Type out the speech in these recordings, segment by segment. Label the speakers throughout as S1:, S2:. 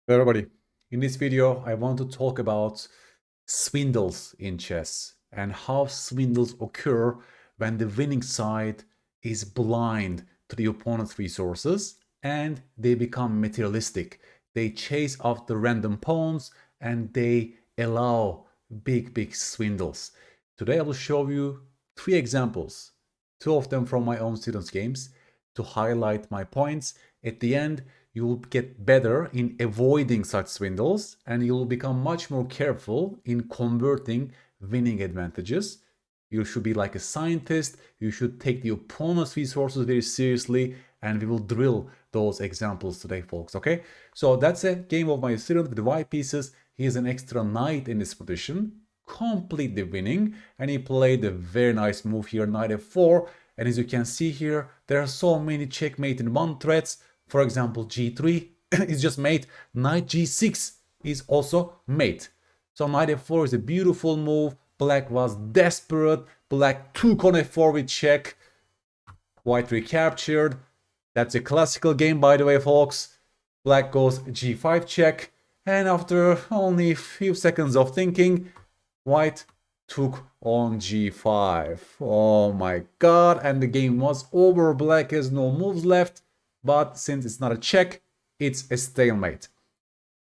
S1: Hello everybody. In this video, I want to talk about swindles in chess and how swindles occur when the winning side is blind to the opponent's resources and they become materialistic. They chase after random pawns and they allow big swindles. Today I will show you 3 examples, 2 of them from my own students' games, to highlight my points. At the end, you will get better in avoiding such swindles and you will become much more careful in converting winning advantages. You should be like a scientist. You should take the opponent's resources very seriously, and we will drill those examples today, folks. Okay, so that's a game of my student with the white pieces. He is an extra knight in this position, completely winning, and he played a very nice move here, knight f4. And as you can see here, there are so many checkmate in one threads. For example, g3 is just mate. Knight g6 is also mate. So knight f4 is a beautiful move. Black was desperate. Black took on f4 with check. White recaptured. That's a classical game, by the way, folks. Black goes g5 check. And after only a few seconds of thinking, white took on g5. Oh my god. And the game was over. Black has no moves left. But since it's not a check, it's a stalemate.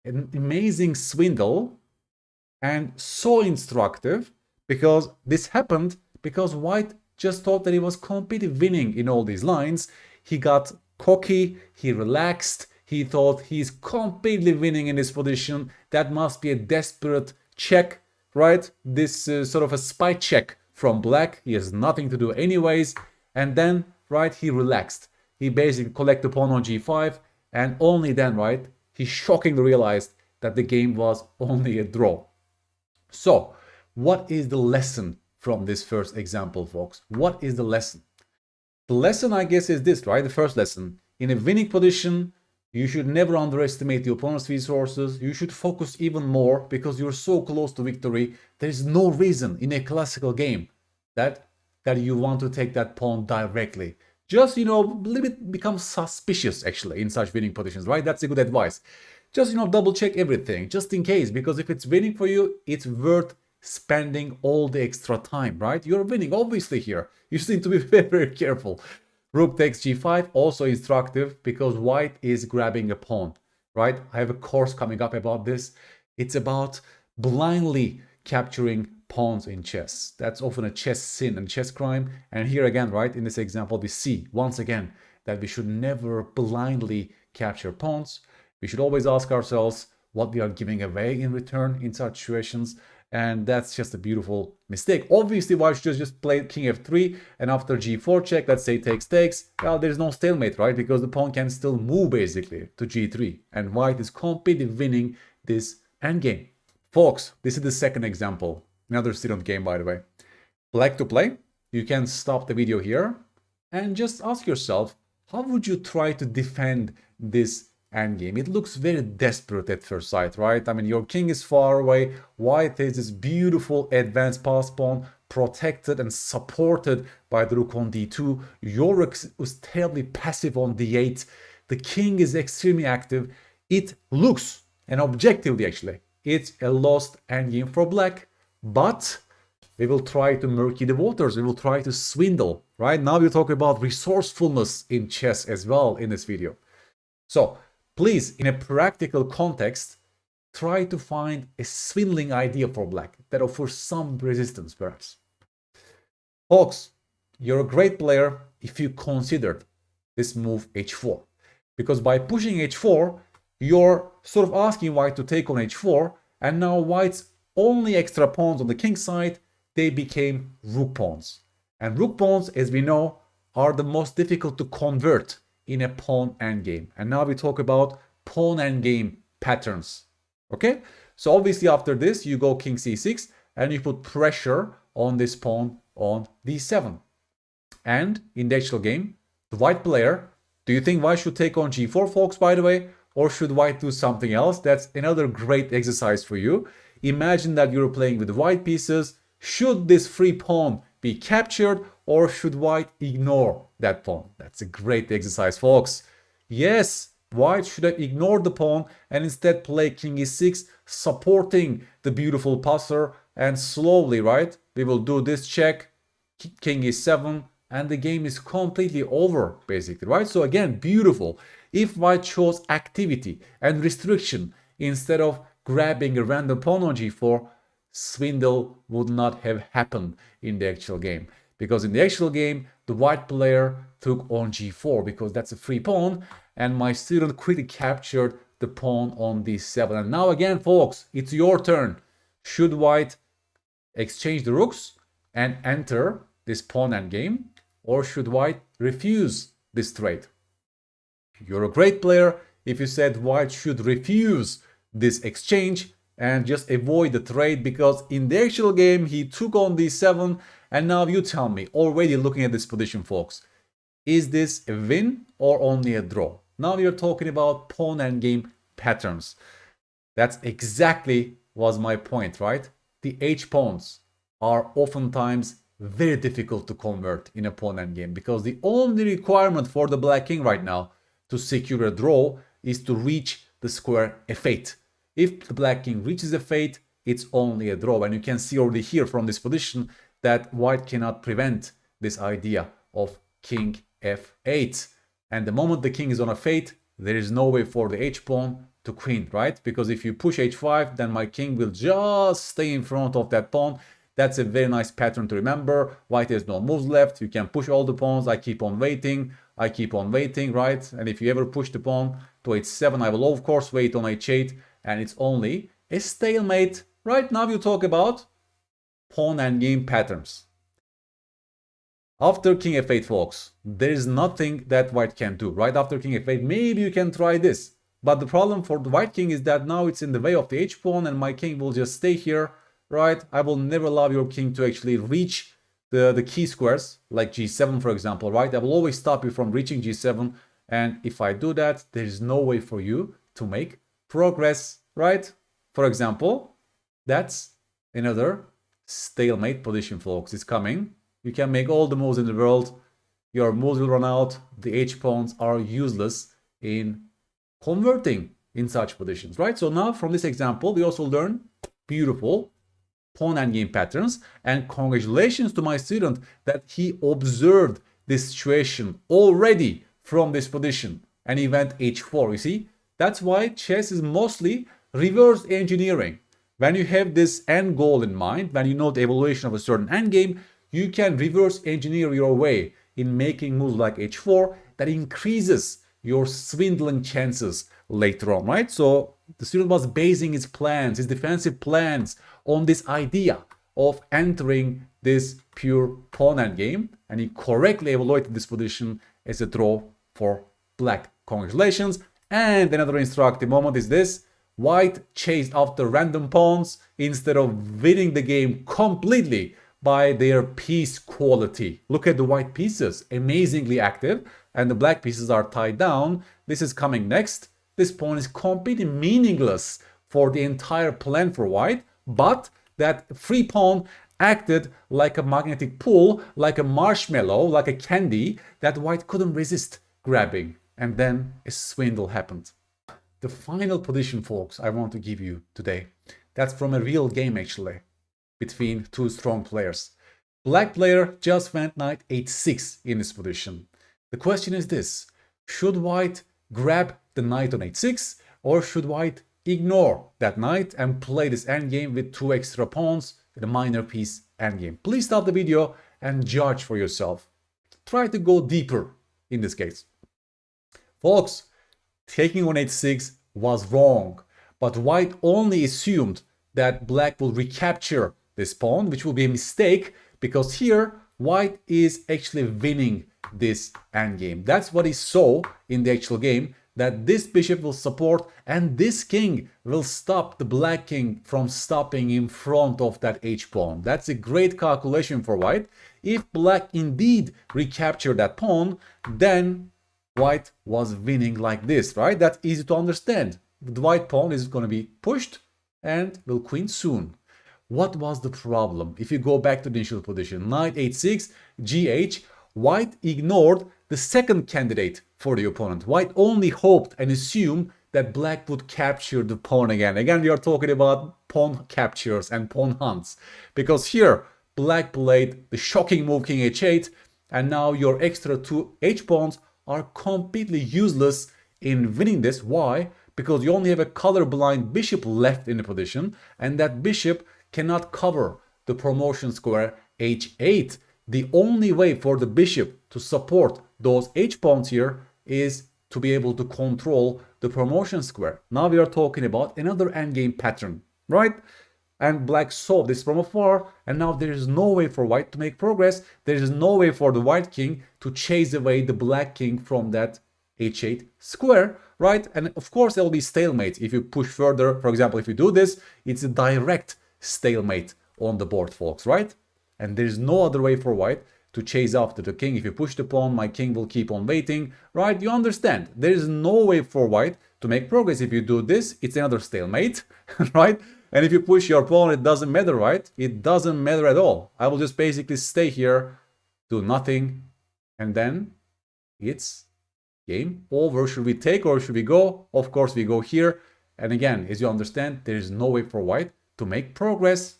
S1: An amazing swindle and so instructive, because this happened because white just thought that he was completely winning in all these lines. He got cocky, he relaxed, he thought he's completely winning in this position. That must be a desperate check, right? This sort of a spy check from black. He has nothing to do anyways. And then, right, he relaxed. He basically collected pawn on g5, and only then, right, he shockingly realized that the game was only a draw. So, what is the lesson from this first example, folks? What is the lesson? The lesson, I guess, is this, right? The first lesson. In a winning position, you should never underestimate the opponent's resources. You should focus even more because you're so close to victory. There is no reason in a classical game that you want to take that pawn directly. Just, a little bit become suspicious, actually, in such winning positions, right? That's a good advice. Just, double check everything, just in case, because if it's winning for you, it's worth spending all the extra time, right? You're winning, obviously, here. You just need to be very careful. Rook takes g5, also instructive, because white is grabbing a pawn, right? I have a course coming up about this. It's about blindly capturing pawns in chess. That's often a chess sin and chess crime. And here again, right, in this example, we see once again that we should never blindly capture pawns. We should always ask ourselves what we are giving away in return in such situations. And that's just a beautiful mistake. Obviously, white should just play king f3, and after g4 check, let's say takes, well, there's no stalemate, right? Because the pawn can still move basically to g3, and white is completely winning this endgame. Folks, this is the second example. Another student game, by the way. Black to play. You can stop the video here and just ask yourself, how would you try to defend this endgame? It looks very desperate at first sight, right? I mean, your king is far away. White has this beautiful advanced pass pawn, protected and supported by the rook on d2. Your rook was terribly passive on d8. The king is extremely active. It looks, and objectively actually, it's a lost endgame for black. But we will try to murky the waters. We will try to swindle, right? Now we talk about resourcefulness in chess as well in this video. So please, in a practical context, try to find a swindling idea for black that offers some resistance, perhaps. Folks, you're a great player if you considered this move h4. Because by pushing h4, you're sort of asking white to take on h4, and now white's only extra pawns on the king side, they became rook pawns. And rook pawns, as we know, are the most difficult to convert in a pawn endgame. And now we talk about pawn endgame patterns. Okay? So obviously after this, you go king c6 and you put pressure on this pawn on d7. And in the actual game, the white player, do you think white should take on g4, folks, by the way? Or should white do something else? That's another great exercise for you. Imagine that you're playing with white pieces. Should this free pawn be captured, or should white ignore that pawn? That's a great exercise, folks. Yes, White should have ignored the pawn and instead play king e6, supporting the beautiful passer, and slowly, right, we will do this check, king e7, and the game is completely over, basically, right? So again, beautiful. If white chose activity and restriction instead of grabbing a random pawn on g4, swindle would not have happened in the actual game. Because in the actual game, the white player took on g4 because that's a free pawn, and my student quickly captured the pawn on d7. And now again, folks, it's your turn. Should white exchange the rooks and enter this pawn endgame, or should white refuse this trade? You're a great player if you said white should refuse this exchange and just avoid the trade, because in the actual game he took on d7. And now you tell me, already looking at this position, folks, is this a win or only a draw? Now you're talking about pawn endgame patterns. That's exactly was my point, right? The h-pawns are oftentimes very difficult to convert in a pawn endgame, because the only requirement for the black king right now to secure a draw is to reach the square f8. If the black king reaches f8, it's only a draw. And you can see already here from this position that white cannot prevent this idea of king f8. And the moment the king is on f8, there is no way for the h-pawn to queen, right? Because if you push h5, then my king will just stay in front of that pawn. That's a very nice pattern to remember. White has no moves left. You can push all the pawns. I keep on waiting, right? And if you ever push the pawn to h7, I will of course wait on h8, and it's only a stalemate. Right now you talk about pawn endgame patterns. After king f8, folks, there is nothing that white can do. Right after king f8, maybe you can try this. But the problem for the white king is that now it's in the way of the h-pawn, and my king will just stay here. Right? I will never allow your king to actually reach the key squares, like g7, for example, right? I will always stop you from reaching g7. And if I do that, there is no way for you to make progress, right? For example, that's another stalemate position, folks. It's coming. You can make all the moves in the world. Your moves will run out. The h-pawns are useless in converting in such positions, right? So now from this example, we also learn beautiful pawn endgame patterns, and congratulations to my student that he observed this situation already from this position and he went h4. You see, that's why chess is mostly reverse engineering. When you have this end goal in mind, when you know the evaluation of a certain endgame, you can reverse engineer your way in making moves like h4 that increases your swindling chances later on, right? So the student was basing his plans, his defensive plans, on this idea of entering this pure pawn endgame, and he correctly evaluated this position as a draw for black. Congratulations. And another instructive moment is this: white chased after random pawns instead of winning the game completely by their piece quality. Look at the white pieces, amazingly active, and the black pieces are tied down. This is coming next. This pawn is completely meaningless for the entire plan for white, but that free pawn acted like a magnetic pull, like a marshmallow, like a candy that white couldn't resist grabbing. And then a swindle happened. The final position, folks, I want to give you today, that's from a real game actually, between two strong players. Black player just went knight h6 in this position. The question is this: should white grab the knight on h6, or should white ignore that knight and play this endgame with two extra pawns in a minor piece endgame? Please stop the video and judge for yourself. Try to go deeper in this case. Folks, taking on h6 was wrong, but white only assumed that black will recapture this pawn, which will be a mistake, because here white is actually winning this endgame. That's what he saw in the actual game, that this bishop will support and this king will stop the black king from stopping in front of that h-pawn. That's a great calculation for white. If black indeed recaptured that pawn, then white was winning like this, right? That's easy to understand. The white pawn is going to be pushed and will queen soon. What was the problem? If you go back to the initial position, knight h6, gh, White ignored the second candidate for the opponent. White only hoped and assumed that black would capture the pawn again. Again, we are talking about pawn captures and pawn hunts. Because here, black played the shocking move king h8, and now your extra two h-pawns are completely useless in winning this. Why? Because you only have a colorblind bishop left in the position, and that bishop cannot cover the promotion square h8. The only way for the bishop to support those h-pawns here is to be able to control the promotion square. Now we are talking about another endgame pattern, right? And black saw this from afar, and now there is no way for white to make progress. There is no way for the white king to chase away the black king from that h8 square, right? And of course there will be stalemate if you push further. For example, if you do this, it's a direct stalemate on the board, folks, right? And there's no other way for white to chase after the king. If you push the pawn, my king will keep on waiting, right? You understand. There is no way for white to make progress. If you do this, it's another stalemate, right? And if you push your pawn, it doesn't matter, right? It doesn't matter at all. I will just basically stay here, do nothing, and then it's game over. Should we take or should we go? Of course we go here. And again, as you understand, there is no way for white to make progress.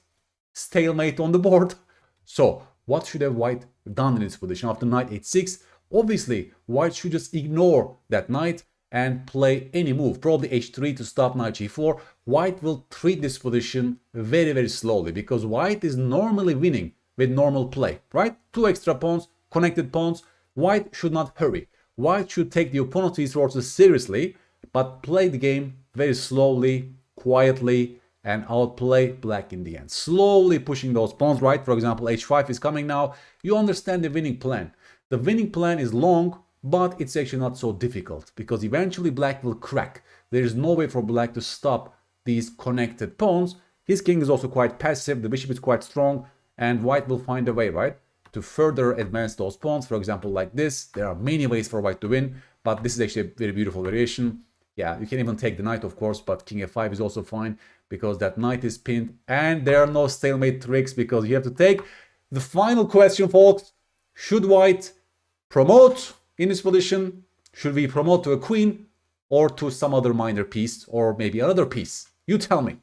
S1: Stalemate on the board. So what should have white done in this position after knight h6? Obviously, white should just ignore that knight and play any move, probably h3 to stop knight g4. White will treat this position very, very slowly because white is normally winning with normal play, right? Two extra pawns, connected pawns. White should not hurry. White should take the opponent's resources seriously, but play the game very slowly, quietly, and outplay black in the end. Slowly pushing those pawns, right? For example, h5 is coming now. You understand the winning plan. The winning plan is long, but it's actually not so difficult because eventually black will crack. There is no way for black to stop these connected pawns. His king is also quite passive. The bishop is quite strong, and white will find a way, right, to further advance those pawns. For example, like this. There are many ways for white to win, but this is actually a very beautiful variation. Yeah, you can even take the knight, of course, but king f5 is also fine because that knight is pinned, and there are no stalemate tricks because you have to take the final question, folks. Should white promote in this position? Should we promote to a queen or to some other minor piece or maybe another piece? You tell me.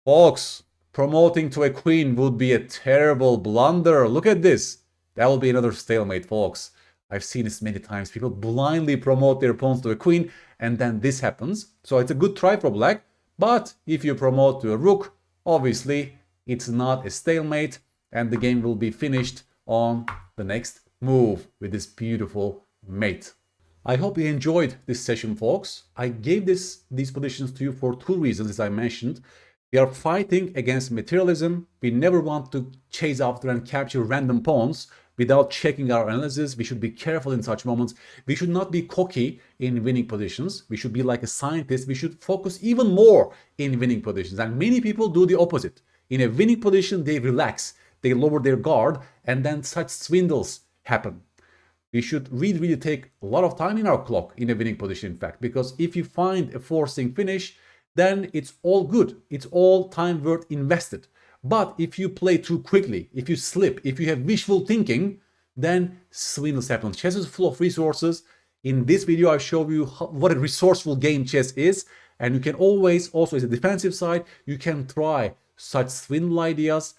S1: Folks, promoting to a queen would be a terrible blunder. Look at this. That will be another stalemate, folks. I've seen this many times. People blindly promote their pawns to a queen, and then this happens. So it's a good try for black. But if you promote to a rook, obviously it's not a stalemate, and the game will be finished on the next move with this beautiful mate. I hope you enjoyed this session, folks. I gave these positions to you for two reasons, as I mentioned. We are fighting against materialism. We never want to chase after and capture random pawns without checking our analysis. We should be careful in such moments. We should not be cocky in winning positions. We should be like a scientist. We should focus even more in winning positions. And many people do the opposite. In a winning position, they relax, they lower their guard, and then such swindles happen. We should really take a lot of time in our clock in a winning position, in fact, because if you find a forcing finish, then it's all good. It's all time worth invested. But if you play too quickly, if you slip, if you have wishful thinking, then swindles happen. Chess is full of resources. In this video, I show you what a resourceful game chess is. And you can always, also as a defensive side, you can try such swindle ideas.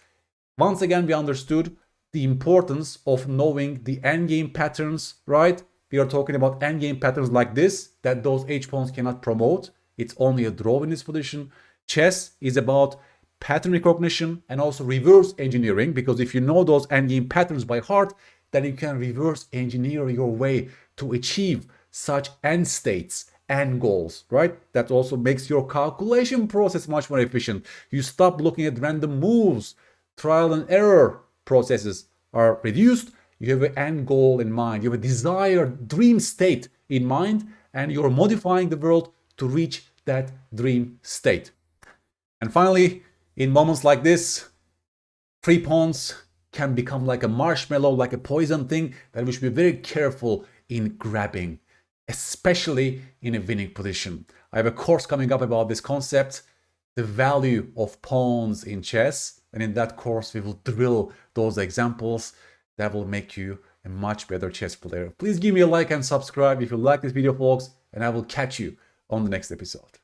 S1: Once again, we understood the importance of knowing the endgame patterns, right? We are talking about endgame patterns like this, that those h-pawns cannot promote. It's only a draw in this position. Chess is about pattern recognition and also reverse engineering, because if you know those endgame patterns by heart, then you can reverse engineer your way to achieve such end states, end goals, right? That also makes your calculation process much more efficient. You stop looking at random moves. Trial and error processes are reduced. You have an end goal in mind. You have a desired dream state in mind, and you're modifying the world to reach that dream state. And finally, in moments like this, free pawns can become like a marshmallow, like a poison thing that we should be very careful in grabbing, especially in a winning position. I have a course coming up about this concept, the value of pawns in chess, and in that course we will drill those examples. that will make you a much better chess player. Please give me a like and subscribe if you like this video, folks, and I will catch you on the next episode.